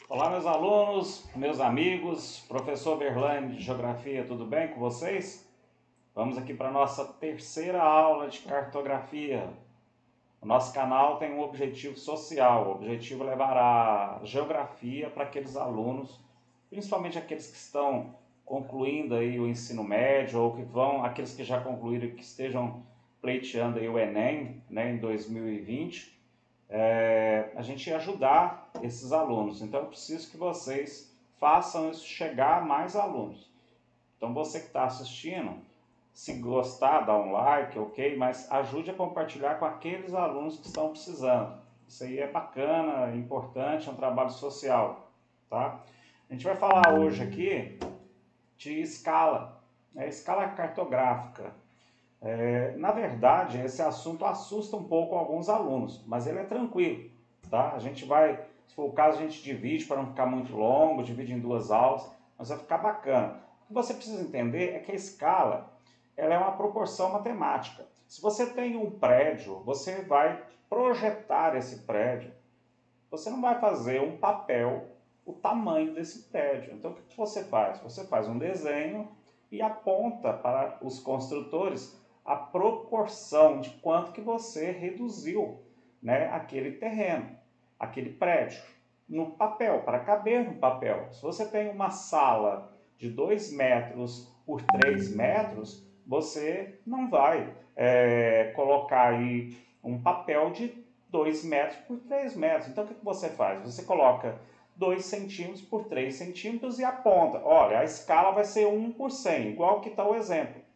Olá, meus alunos, meus amigos, professor Verlaine de Geografia, tudo bem com vocês? Vamos aqui para a nossa terceira aula de cartografia. O nosso canal tem um objetivo social, o objetivo é levar a geografia para aqueles alunos, principalmente aqueles que estão concluindo aí o ensino médio ou que vão, aqueles que já concluíram e que estejam pleiteando aí o Enem, né, em 2020. A gente ajudar esses alunos. Então, eu preciso que vocês façam isso chegar a mais alunos. Então, você que está assistindo, se gostar, dá um like, ok? Mas ajude a compartilhar com aqueles alunos que estão precisando. Isso aí é bacana, é importante, é um trabalho social, tá? A gente vai falar hoje aqui de escala, escala cartográfica. Na verdade, esse assunto assusta um pouco alguns alunos, mas ele é tranquilo, tá? A gente vai, se for o caso, a gente divide para não ficar muito longo, divide em duas aulas, mas vai ficar bacana. O que você precisa entender é que a escala, ela é uma proporção matemática. Se você tem um prédio, você vai projetar esse prédio. Você não vai fazer um papel o tamanho desse prédio. Então, o que você faz? Você faz um desenho e aponta para os construtores a proporção de quanto que você reduziu, né, aquele terreno, aquele prédio, no papel, para caber no papel. Se você tem uma sala de 2 metros por 3 metros, você não vai colocar aí um papel de 2 metros por 3 metros. Então, o que você faz? Você coloca 2 centímetros por 3 centímetros e aponta. Olha, a escala vai ser 1 por 100, igual que está o exemplo.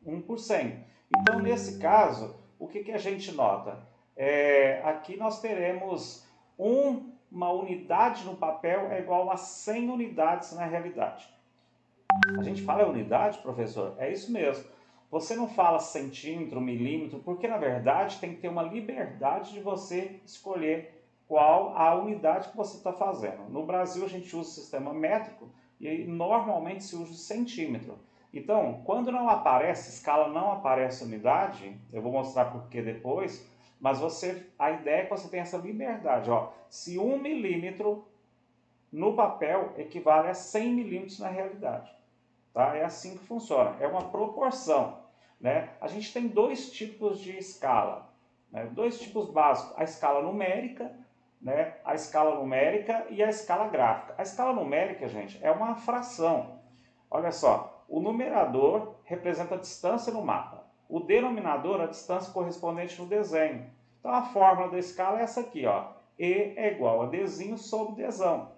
1 por 100. Então, nesse caso, o que a gente nota? Aqui nós teremos uma unidade no papel é igual a 100 unidades na realidade. A gente fala unidade, professor? É isso mesmo. Você não fala centímetro, milímetro, porque na verdade tem que ter uma liberdade de você escolher qual a unidade que você está fazendo. No Brasil a gente usa o sistema métrico e aí, normalmente se usa o centímetro. Então, quando não aparece escala, não aparece unidade, eu vou mostrar por que depois, mas a ideia é que você tenha essa liberdade. Ó, se 1 milímetro no papel equivale a 100 milímetros na realidade. Tá? É assim que funciona, é uma proporção. Né? A gente tem dois tipos de escala, né? Dois tipos básicos, a escala numérica, né? A escala numérica e a escala gráfica. A escala numérica, gente, é uma fração. Olha só, o numerador representa a distância no mapa, o denominador a distância correspondente no desenho. Então a fórmula da escala é essa aqui, ó, E é igual a Dzinho sobre Dzão.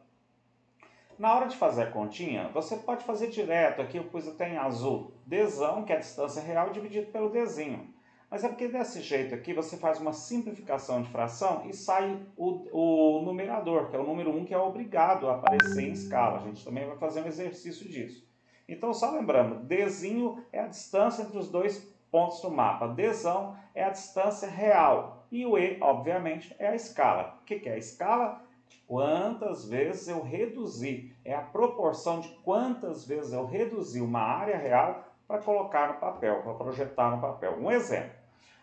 Na hora de fazer a continha, você pode fazer direto, aqui eu pus até em azul, Dzão, que é a distância real, dividido pelo Dzinho. Mas é porque desse jeito aqui você faz uma simplificação de fração e sai o numerador, que é o número 1, que é obrigado a aparecer em escala. A gente também vai fazer um exercício disso. Então, só lembrando, Dzinho é a distância entre os dois pontos do mapa. Dzão é a distância real. E o E, obviamente, é a escala. O que é a escala? Quantas vezes eu reduzi, é a proporção de quantas vezes eu reduzi uma área real para colocar no papel, para projetar no papel. Um exemplo,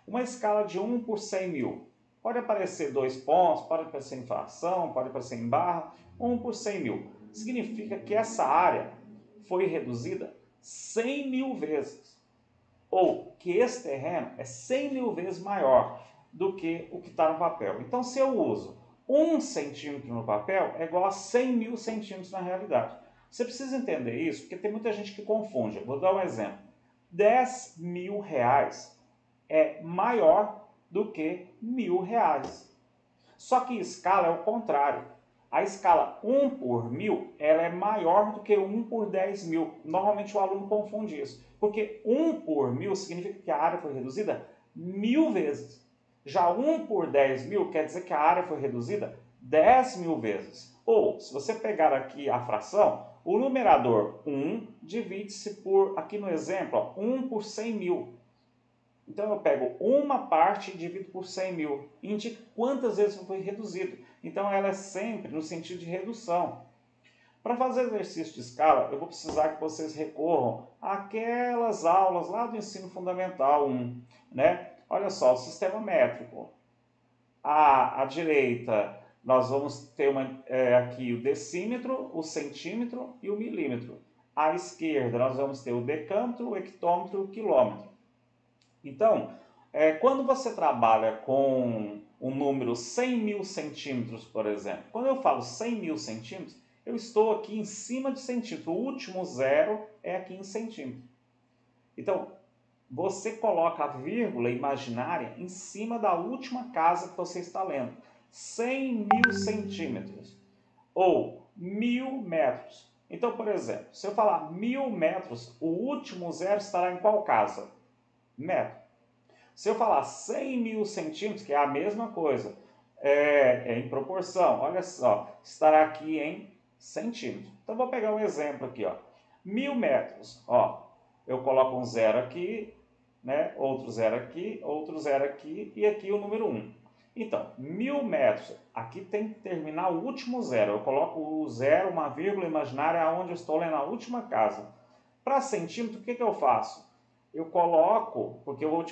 uma escala de 1 por 100 mil. Pode aparecer 2 pontos, pode aparecer em fração, pode aparecer em barra, 1 por 100 mil. Significa que essa área foi reduzida 100 mil vezes. Ou que esse terreno é 100 mil vezes maior do que o que está no papel. Então, se eu uso 1 centímetro no papel é igual a 100 mil centímetros na realidade. Você precisa entender isso, porque tem muita gente que confunde. Vou dar um exemplo. 10 mil reais é maior do que R$ 1.000. Só que escala é o contrário. A escala 1 por 1000 ela é maior do que 1 por 10 mil. Normalmente o aluno confunde isso. Porque 1 por 1000 significa que a área foi reduzida 1000 vezes. Já 1 por 10 mil quer dizer que a área foi reduzida 10 mil vezes. Ou, se você pegar aqui a fração, o numerador 1 divide-se por, aqui no exemplo, 1 por 100 mil. Então eu pego uma parte e divido por 100 mil e indico quantas vezes foi reduzido. Então ela é sempre no sentido de redução. Para fazer exercício de escala, eu vou precisar que vocês recorram àquelas aulas lá do ensino fundamental 1, né? Olha só, o sistema métrico. À direita nós vamos ter aqui o decímetro, o centímetro e o milímetro. À esquerda, nós vamos ter o decâmetro, o hectômetro e o quilômetro. Então, quando você trabalha com um número 100 mil centímetros, por exemplo, quando eu falo 100 mil centímetros, eu estou aqui em cima de centímetro. O último zero é aqui em centímetro. Então, você coloca a vírgula imaginária em cima da última casa que você está lendo. 100 mil centímetros ou 1000 metros. Então, por exemplo, se eu falar 1000 metros, o último zero estará em qual casa? Metro. Se eu falar 100 mil centímetros, que é a mesma coisa, em proporção, olha só, estará aqui em centímetros. Então, vou pegar um exemplo aqui, ó. 1000 metros, ó, eu coloco um zero aqui, né, outro zero aqui, outro zero aqui e aqui o número 1. Então, 1000 metros, aqui tem que terminar o último zero. Eu coloco o zero, uma vírgula imaginária, onde eu estou lendo a última casa. Para centímetro, o que eu faço? Eu coloco, porque eu vou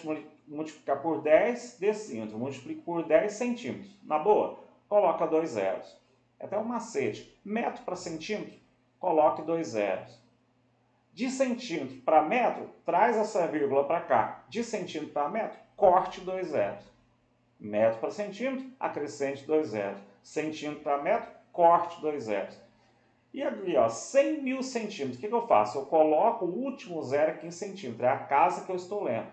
multiplicar por 10 decímetros, multiplico por 10 centímetros. Na boa, coloca 2 zeros. É até um macete. Metro para centímetro, coloque 2 zeros. De centímetro para metro, traz essa vírgula para cá. De centímetro para metro, corte 2 zeros. Metro para centímetro, acrescente 2 zeros. Centímetro para metro, corte 2 zeros. E aqui, ó, 100 mil centímetros, o que eu faço? Eu coloco o último zero aqui em centímetro, é a casa que eu estou lendo.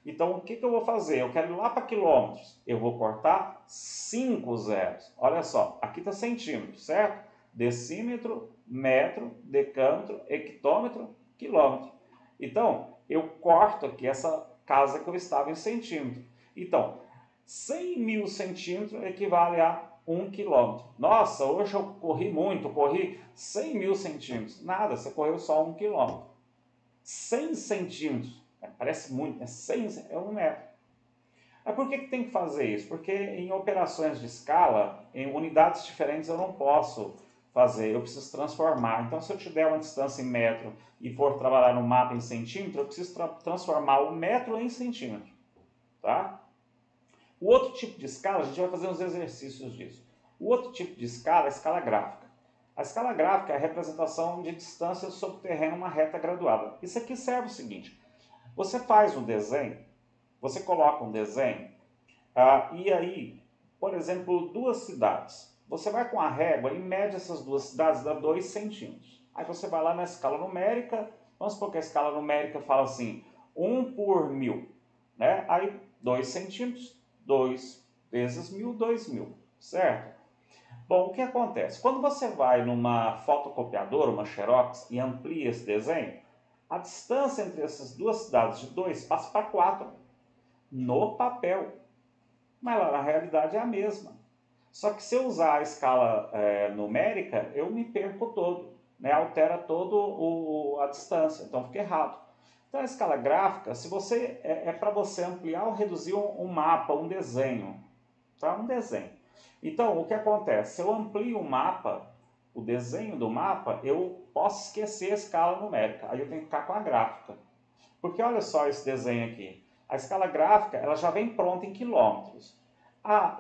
Então, o que eu vou fazer? Eu quero ir lá para quilômetros. Eu vou cortar 5 zeros. Olha só, aqui está centímetro, certo? Decímetro, metro, decâmetro, hectômetro, quilômetro. Então, eu corto aqui essa casa que eu estava em centímetro. Então, 100 mil centímetros equivale a 1 quilômetro. Nossa, hoje eu corri muito, corri 100 mil centímetros. Nada, você correu só 1 quilômetro. 100 centímetros, parece muito, né? 100 é 1 metro. Mas por que tem que fazer isso? Porque em operações de escala, em unidades diferentes eu não posso fazer, eu preciso transformar. Então, se eu tiver uma distância em metro e for trabalhar no mapa em centímetro, eu preciso transformar o metro em centímetro. Tá? O outro tipo de escala, a gente vai fazer uns exercícios disso. O outro tipo de escala é a escala gráfica. A escala gráfica é a representação de distâncias sobre o terreno uma reta graduada. Isso aqui serve o seguinte, você faz um desenho, você coloca um desenho, e aí, por exemplo, 2 cidades. Você vai com a régua e mede essas 2 cidades, dá 2 centímetros. Aí você vai lá na escala numérica, vamos supor que a escala numérica fala assim, 1 por 1000. Né? Aí 2 centímetros, 2 vezes 1000, 2000, certo? Bom, o que acontece? Quando você vai numa fotocopiadora, uma Xerox, e amplia esse desenho, a distância entre essas 2 cidades de 2 passa para 4 no papel. Mas lá na realidade é a mesma. Só que se eu usar a escala numérica, eu me perco todo, né? Altera todo a distância, então fica errado. Então a escala gráfica, se você é para você ampliar ou reduzir um mapa, um desenho, tá? Um desenho. Então o que acontece? Se eu amplio o mapa, o desenho do mapa, eu posso esquecer a escala numérica. Aí eu tenho que ficar com a gráfica. Porque olha só esse desenho aqui. A escala gráfica ela já vem pronta em quilômetros.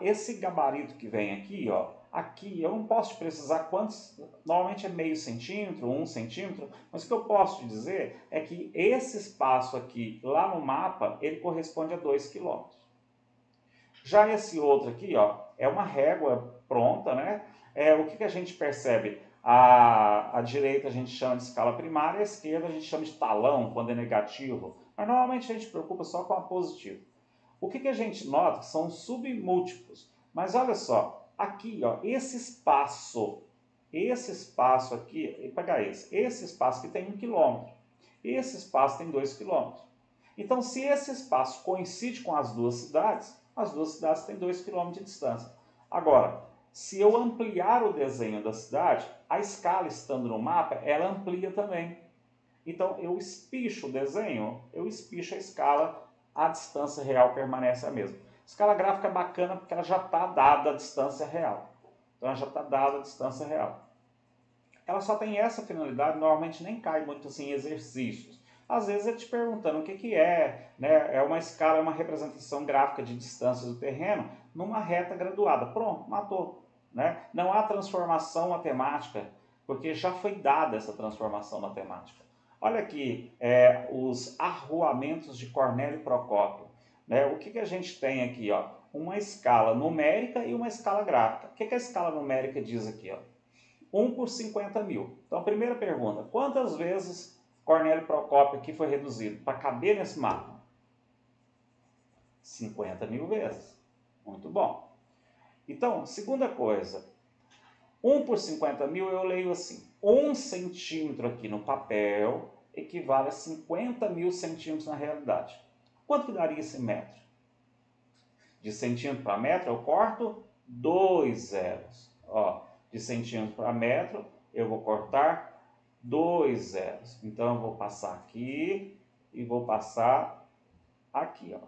Esse gabarito que vem aqui, ó, aqui eu não posso te precisar quantos, normalmente é meio centímetro, 1 centímetro, mas o que eu posso te dizer é que esse espaço aqui, lá no mapa, ele corresponde a 2 quilômetros. Já esse outro aqui, ó, é uma régua pronta, né? O que a gente percebe? A direita a gente chama de escala primária, a esquerda a gente chama de talão, quando é negativo, mas normalmente a gente se preocupa só com a positiva. O que a gente nota são submúltiplos. Mas olha só, aqui, ó, esse espaço aqui, vou pegar esse espaço aqui tem 1 quilômetro, esse espaço tem 2 quilômetros. Então, se esse espaço coincide com as duas cidades têm 2 quilômetros de distância. Agora, se eu ampliar o desenho da cidade, a escala estando no mapa, ela amplia também. Então, eu espicho o desenho, eu espicho a escala, a distância real permanece a mesma. Escala gráfica é bacana porque ela já está dada a distância real. Então, ela já está dada a distância real. Ela só tem essa finalidade, normalmente nem cai muito assim em exercícios. Às vezes é te perguntando o que é, né? É uma escala, é uma representação gráfica de distâncias do terreno numa reta graduada. Pronto, matou. né? Não há transformação matemática, porque já foi dada essa transformação matemática. Olha aqui, os arruamentos de Cornélio Procópio. Né? O que a gente tem aqui? Ó? Uma escala numérica e uma escala gráfica. O que a escala numérica diz aqui? Ó? 1 por 50 mil. Então, primeira pergunta, quantas vezes Cornélio Procópio aqui foi reduzido para caber nesse mapa? 50 mil vezes. Muito bom. Então, segunda coisa, 1 por 50 mil eu leio assim, 1 centímetro aqui no papel equivale a 50 mil centímetros na realidade. Quanto que daria esse metro? De centímetro para metro eu corto 2 zeros. Ó, de centímetro para metro eu vou cortar 2 zeros. Então eu vou passar aqui e vou passar aqui. Ó.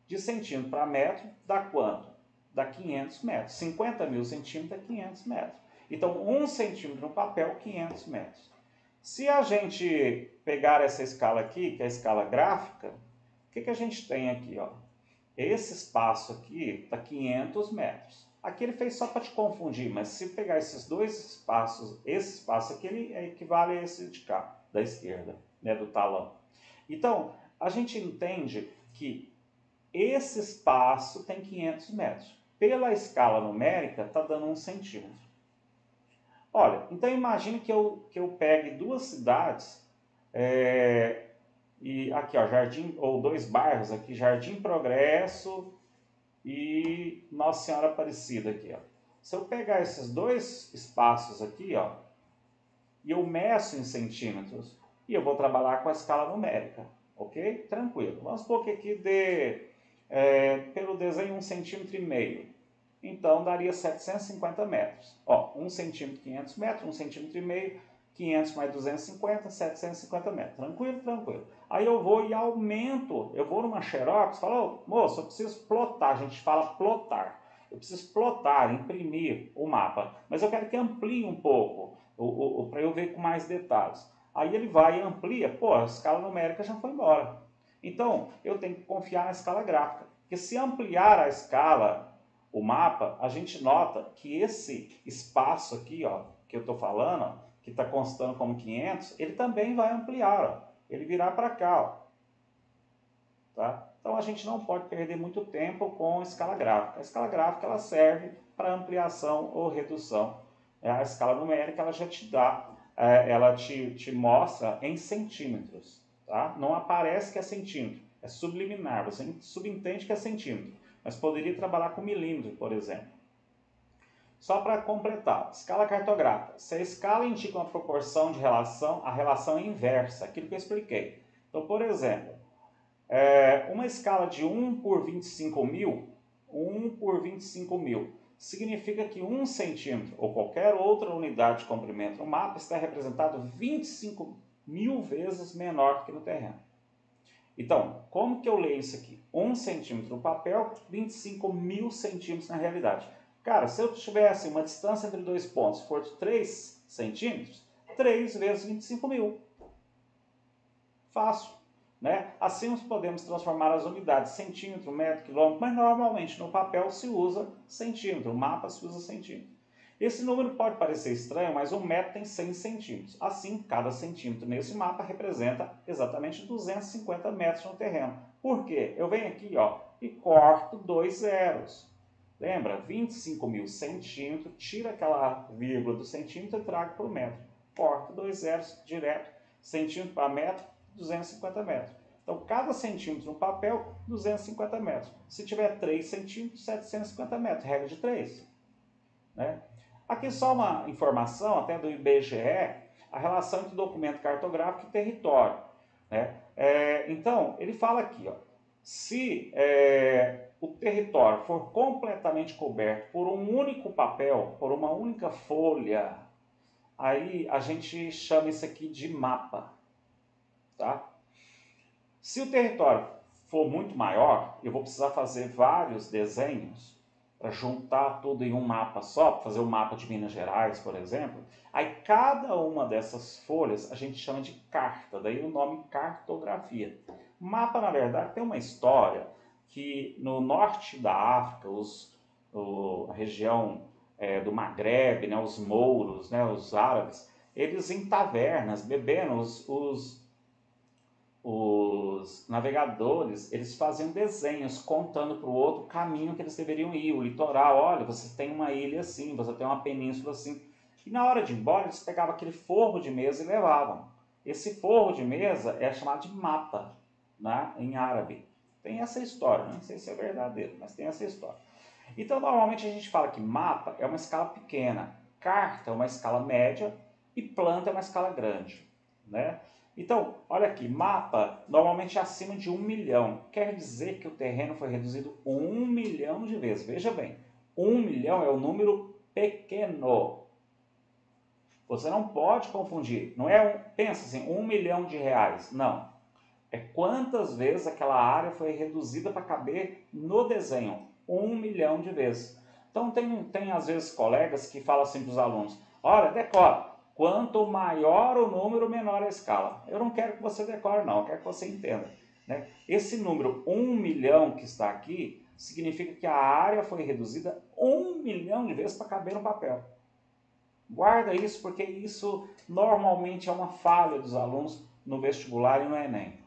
De centímetro para metro dá quanto? Dá 500 metros. 50 mil centímetros é 500 metros. Então 1 centímetro no papel, 500 metros. Se a gente pegar essa escala aqui, que é a escala gráfica, o que a gente tem aqui? Ó? Esse espaço aqui está 500 metros. Aqui ele fez só para te confundir, mas se pegar esses dois espaços, esse espaço aqui ele equivale a esse de cá, da esquerda, né, do talão. Então, a gente entende que esse espaço tem 500 metros. Pela escala numérica, está dando 1 centímetro. Olha, então imagine que eu pegue duas cidades, e aqui, ó, Jardim, ou dois bairros aqui, Jardim Progresso e Nossa Senhora Aparecida aqui, ó. Se eu pegar esses dois espaços aqui, ó, e eu meço em centímetros, e eu vou trabalhar com a escala numérica, ok? Tranquilo. Vamos supor que aqui dê, pelo desenho, 1,5 centímetros. Então, daria 750 metros. Ó, 1 centímetro, 500 metros, 1,5 centímetros, 500 mais 250, 750 metros. Tranquilo? Tranquilo. Aí eu vou e aumento, eu vou numa Xerox e falo, oh, moço, eu preciso plotar, a gente fala plotar. Eu preciso plotar, imprimir o mapa, mas eu quero que amplie um pouco, para eu ver com mais detalhes. Aí ele vai e amplia, pô, a escala numérica já foi embora. Então, eu tenho que confiar na escala gráfica, porque se ampliar a escala, o mapa, a gente nota que esse espaço aqui, ó, que eu estou falando, ó, que está constando como 500, ele também vai ampliar, ó, ele virá para cá. Ó, tá? Então a gente não pode perder muito tempo com a escala gráfica. A escala gráfica ela serve para ampliação ou redução. A escala numérica ela já te dá, ela te mostra em centímetros. Tá? Não aparece que é centímetro, é subliminar, você subentende que é centímetro, mas poderia trabalhar com milímetro, por exemplo. Só para completar, escala cartográfica. Se a escala indica uma proporção de relação, a relação é inversa, aquilo que eu expliquei. Então, por exemplo, uma escala de 1 por 25 mil, 1 por 25 mil, significa que 1 centímetro ou qualquer outra unidade de comprimento no mapa está representado 25 mil vezes menor que no terreno. Então, como que eu leio isso aqui? 1 centímetro no papel, 25 mil centímetros na realidade. Cara, se eu tivesse uma distância entre dois pontos, for de 3 centímetros, 3 vezes 25 mil. Fácil. Né? Assim nós podemos transformar as unidades centímetro, metro, quilômetro, mas normalmente no papel se usa centímetro, no mapa se usa centímetro. Esse número pode parecer estranho, mas um metro tem 100 centímetros. Assim, cada centímetro nesse mapa representa exatamente 250 metros no terreno. Por quê? Eu venho aqui ó, e corto 2 zeros. Lembra? 25 mil centímetros, tira aquela vírgula do centímetro e trago para o metro. Corto 2 zeros direto, centímetro para metro, 250 metros. Então, cada centímetro no papel, 250 metros. Se tiver 3 centímetros, 750 metros. Regra de 3. Né? Aqui só uma informação, até do IBGE, a relação entre documento cartográfico e território. Né? Então, ele fala aqui, ó, se o território for completamente coberto por um único papel, por uma única folha, aí a gente chama isso aqui de mapa. Tá? Se o território for muito maior, eu vou precisar fazer vários desenhos para juntar tudo em um mapa só, para fazer um mapa de Minas Gerais, por exemplo. Aí cada uma dessas folhas a gente chama de carta, daí o nome cartografia. Mapa, na verdade, tem uma história que no norte da África, a região do Maghreb, né, os mouros, né, os árabes, eles em tavernas, bebendo, os navegadores, eles faziam desenhos contando para o outro o caminho que eles deveriam ir, o litoral. Olha, você tem uma ilha assim, você tem uma península assim. E na hora de ir embora, eles pegavam aquele forro de mesa e levavam. Esse forro de mesa é chamado de mapa, né, em árabe. Tem essa história, não sei se é verdadeiro, mas tem essa história. Então, normalmente a gente fala que mapa é uma escala pequena, carta é uma escala média e planta é uma escala grande, né? Então, olha aqui, mapa normalmente é acima de 1 milhão. Quer dizer que o terreno foi reduzido 1 milhão de vezes. Veja bem, 1 milhão é um número pequeno. Você não pode confundir. Não é pensa assim, 1 milhão de reais. Não. É quantas vezes aquela área foi reduzida para caber no desenho. 1 milhão de vezes. Então tem às vezes colegas que falam assim para os alunos, olha, decora, quanto maior o número, menor a escala. Eu não quero que você decore não, eu quero que você entenda. Né? Esse número 1 milhão que está aqui, significa que a área foi reduzida 1 milhão de vezes para caber no papel. Guarda isso porque isso normalmente é uma falha dos alunos no vestibular e no Enem.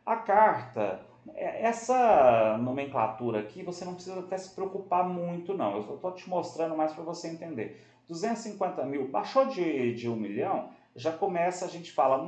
A carta, essa nomenclatura aqui, você não precisa até se preocupar muito não, eu estou te mostrando mais para você entender. 250 mil, baixou de 1 milhão, já começa, a gente fala um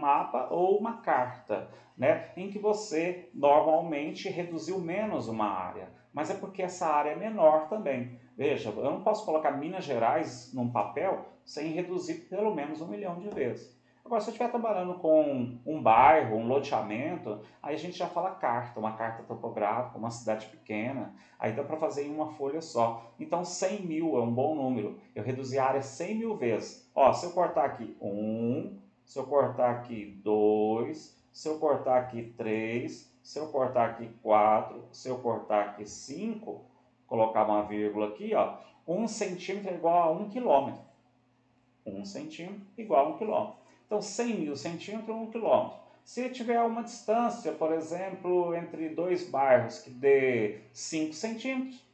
mapa ou uma carta, né? Em que você normalmente reduziu menos uma área, mas é porque essa área é menor também. Veja, eu não posso colocar Minas Gerais num papel sem reduzir pelo menos 1 milhão de vezes. Agora, se eu estiver trabalhando com um bairro, um loteamento, aí a gente já fala carta, uma carta topográfica, uma cidade pequena, aí dá para fazer em uma folha só. Então, 100 mil é um bom número. Eu reduzi a área 100 mil vezes. Ó, se eu cortar aqui 1, se eu cortar aqui 2, se eu cortar aqui 3, se eu cortar aqui 4, se eu cortar aqui 5, colocar uma vírgula aqui, ó, 1 centímetro é igual a 1 quilômetro. 1 centímetro igual a 1 quilômetro. Então, 100 mil centímetros, 1 quilômetro. Se tiver uma distância, por exemplo, entre dois bairros que dê 5 centímetros,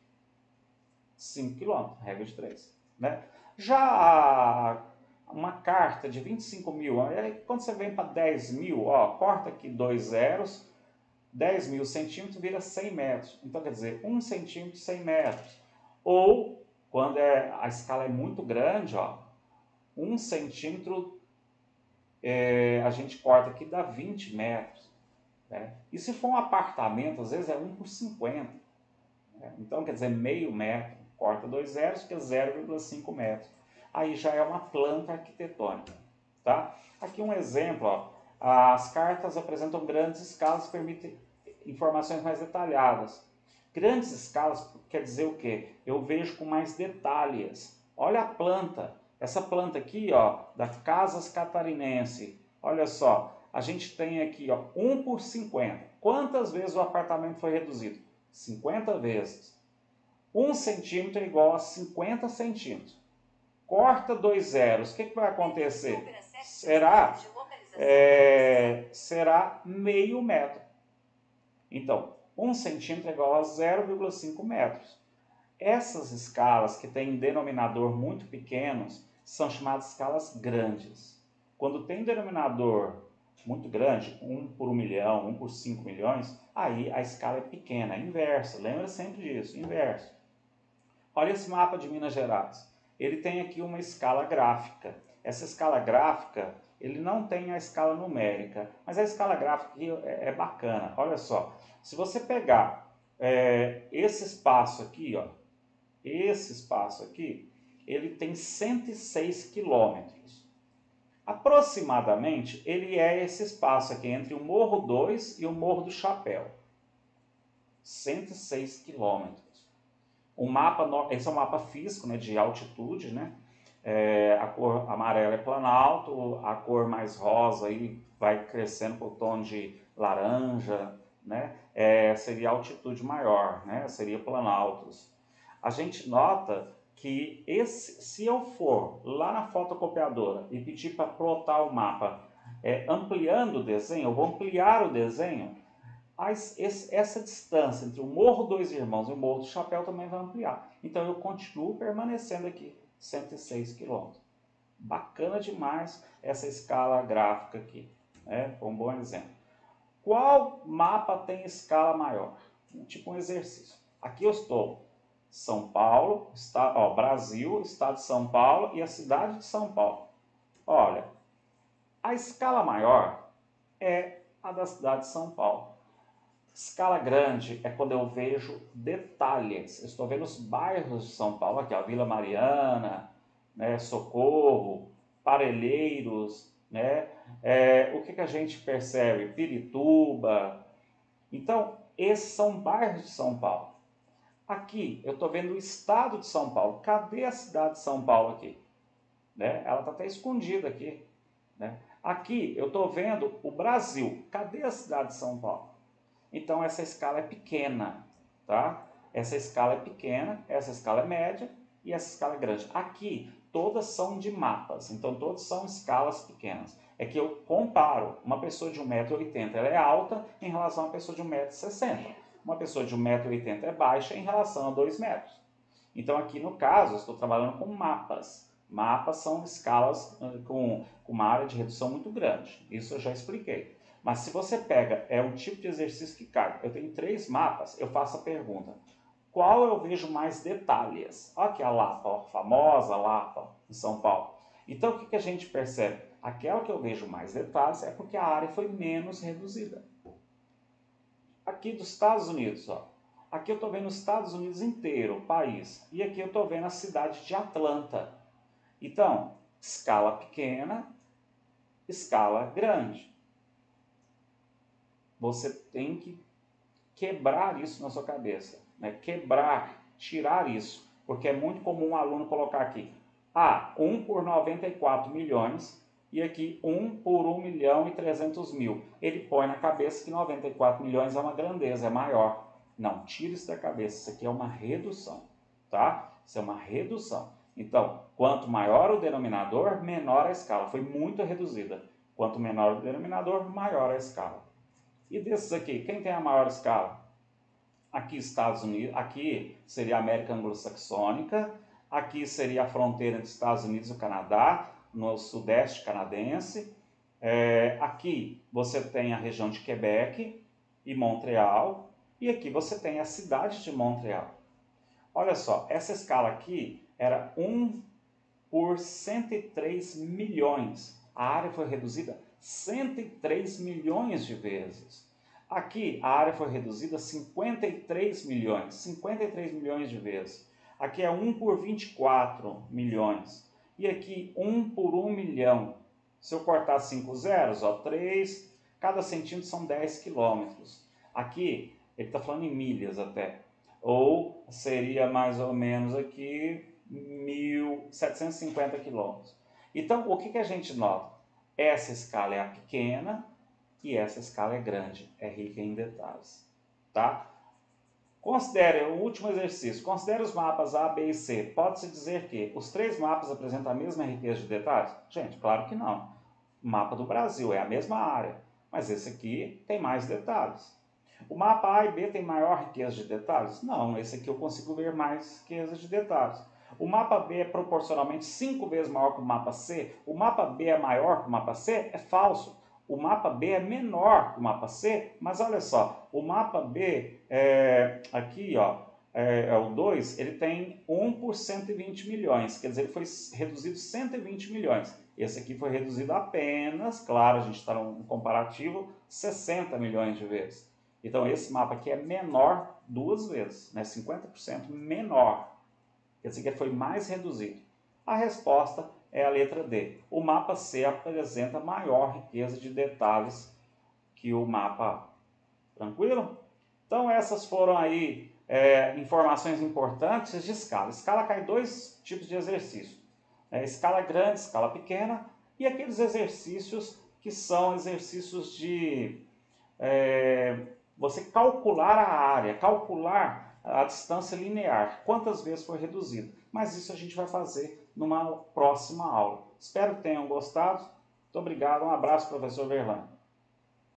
5 quilômetros, regra de 3. Né? Já uma carta de 25 mil, aí quando você vem para 10 mil, ó, corta aqui 2 zeros, 10 mil centímetros vira 100 metros. Então, quer dizer, 1 centímetro, 100 metros. Ou, quando a escala é muito grande, ó, 1 centímetro a gente corta aqui, dá 20 metros. Né? E se for um apartamento, às vezes é 1 por 50. Né? Então, quer dizer, meio metro, corta 2 zeros, que é 0,5 metros. Aí já é uma planta arquitetônica. Tá? Aqui um exemplo, ó. As cartas apresentam grandes escalas que permitem informações mais detalhadas. Grandes escalas quer dizer o quê? Eu vejo com mais detalhes. Olha a planta. Essa planta aqui, ó, da Casas Catarinense. Olha só, a gente tem aqui, ó, 1 por 50. Quantas vezes o apartamento foi reduzido? 50 vezes. 1 centímetro é igual a 50 centímetros. Corta 2 zeros. O que vai acontecer? Será meio metro. Então, 1 centímetro é igual a 0,5 metros. Essas escalas que têm denominador muito pequenos são chamadas escalas grandes. Quando tem denominador muito grande, 1 por 1 milhão, 1 por 5 milhões, aí a escala é pequena, é inversa. Lembra sempre disso, inverso. Olha esse mapa de Minas Gerais. Ele tem aqui uma escala gráfica. Essa escala gráfica, ele não tem a escala numérica, mas a escala gráfica aqui é bacana. Olha só, se você pegar esse espaço aqui, ó, esse espaço aqui, ele tem 106 quilômetros. Aproximadamente, ele é esse espaço aqui entre o Morro 2 e o Morro do Chapéu. 106 quilômetros. O mapa, esse é um mapa físico, né, de altitude, né? A cor amarela é planalto, a cor mais rosa aí vai crescendo para o tom de laranja, né? Seria altitude maior, né? Seria planaltos. A gente nota que se eu for lá na fotocopiadora e pedir para plotar o mapa ampliando o desenho, eu vou ampliar o desenho, essa distância entre o Morro Dois Irmãos e o Morro do Chapéu também vai ampliar. Então eu continuo permanecendo aqui, 106 km. Bacana demais essa escala gráfica aqui, né? Foi um bom exemplo. Qual mapa tem escala maior? Tipo um exercício. Aqui eu estou São Paulo, Brasil, estado de São Paulo e a cidade de São Paulo. Olha, a escala maior é a da cidade de São Paulo. Escala grande é quando eu vejo detalhes. Eu estou vendo os bairros de São Paulo, aqui, a Vila Mariana, né, Socorro, Parelheiros, né? O que a gente percebe? Pirituba. Então, esses são bairros de São Paulo. Aqui, eu estou vendo o estado de São Paulo. Cadê a cidade de São Paulo aqui? Né? Ela está até escondida aqui. Né? Aqui, eu estou vendo o Brasil. Cadê a cidade de São Paulo? Então, essa escala é pequena, tá? Essa escala é pequena, essa escala é média e essa escala é grande. Aqui, todas são de mapas, então todas são escalas pequenas. É que eu comparo uma pessoa de 1,80 m, ela é alta em relação a uma pessoa de 1,60 m. Uma pessoa de 1,80 m é baixa em relação a 2 metros. Então, aqui no caso, eu estou trabalhando com mapas. Mapas são escalas com uma área de redução muito grande. Isso eu já expliquei. Mas se você pega, é um tipo de exercício que cai. Eu tenho 3 mapas, eu faço a pergunta. Qual eu vejo mais detalhes? Olha aqui a Lapa, ó, famosa Lapa, em São Paulo. Então, o que a gente percebe? Aquela que eu vejo mais detalhes é porque a área foi menos reduzida. Aqui dos Estados Unidos, ó. Aqui eu estou vendo os Estados Unidos inteiro, o país. E aqui eu estou vendo a cidade de Atlanta. Então, escala pequena, escala grande. Você tem que quebrar isso na sua cabeça, né? Quebrar, tirar isso, porque é muito comum um aluno colocar aqui, 1 por 94 milhões e aqui 1 por 1.300.000. Ele põe na cabeça que 94 milhões é uma grandeza, é maior. Não, tira isso da cabeça, isso aqui é uma redução, tá? Isso é uma redução. Então, quanto maior o denominador, menor a escala. Foi muito reduzida. Quanto menor o denominador, maior a escala. E desses aqui, quem tem a maior escala? Aqui Estados Unidos, aqui seria a América Anglo-Saxônica, aqui seria a fronteira entre Estados Unidos e o Canadá, no sudeste canadense. Aqui você tem a região de Quebec e Montreal, e aqui você tem a cidade de Montreal. Olha só, essa escala aqui era 1 por 103 milhões. A área foi reduzida 103 milhões de vezes. Aqui a área foi reduzida 53 milhões de vezes. Aqui é 1 por 24 milhões. E aqui 1 por 1 milhão. Se eu cortar 5 zeros, 3, cada centímetro são 10 quilômetros. Aqui ele está falando em milhas até. Ou seria mais ou menos aqui 1.750 quilômetros. Então, o que a gente nota? Essa escala é a pequena e essa escala é grande, é rica em detalhes. Tá? Considere o último exercício. Considere os mapas A, B e C. Pode-se dizer que os 3 mapas apresentam a mesma riqueza de detalhes? Gente, claro que não. O mapa do Brasil é a mesma área, mas esse aqui tem mais detalhes. O mapa A e B tem maior riqueza de detalhes? Não, esse aqui eu consigo ver mais riqueza de detalhes. O mapa B é proporcionalmente 5 vezes maior que o mapa C? O mapa B é maior que o mapa C? É falso. O mapa B é menor que o mapa C, mas olha só, o mapa B, aqui ó, é o 2, ele tem 1 por 120 milhões, quer dizer, ele foi reduzido 120 milhões. Esse aqui foi reduzido apenas, claro, a gente está num comparativo, 60 milhões de vezes. Então esse mapa aqui é menor 2 vezes, né? 50% menor. Quer dizer que ele foi mais reduzido. A resposta é a letra D. O mapa C apresenta maior riqueza de detalhes que o mapa A. Tranquilo? Então essas foram aí informações importantes de escala. Escala cai 2 tipos de exercício. Escala grande, escala pequena e aqueles exercícios que são exercícios de você calcular a área, calcular a distância linear, quantas vezes foi reduzido. Mas isso a gente vai fazer numa próxima aula. Espero que tenham gostado. Muito obrigado, um abraço, professor Verlane.